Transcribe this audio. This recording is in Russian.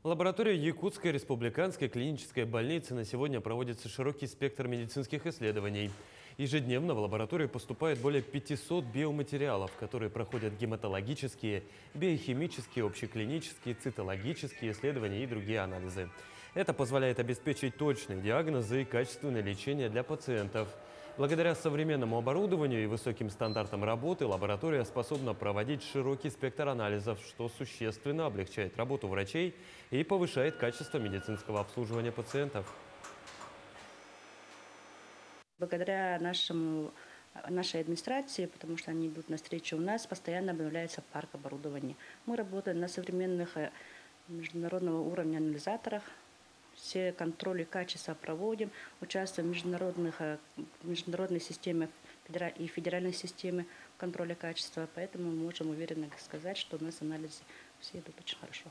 В лаборатории Якутской республиканской клинической больницы на сегодня проводится широкий спектр медицинских исследований. Ежедневно в лабораторию поступает более 500 биоматериалов, которые проходят гематологические, биохимические, общеклинические, цитологические исследования и другие анализы. Это позволяет обеспечить точные диагнозы и качественное лечение для пациентов. Благодаря современному оборудованию и высоким стандартам работы лаборатория способна проводить широкий спектр анализов, что существенно облегчает работу врачей и повышает качество медицинского обслуживания пациентов. Благодаря нашей администрации, потому что они идут навстречу, у нас постоянно обновляется парк оборудования. Мы работаем на современных международного уровня анализаторах, все контроли качества проводим, участвуем в международной системе и федеральной системе контроля качества, поэтому мы можем уверенно сказать, что у нас анализы все идут очень хорошо.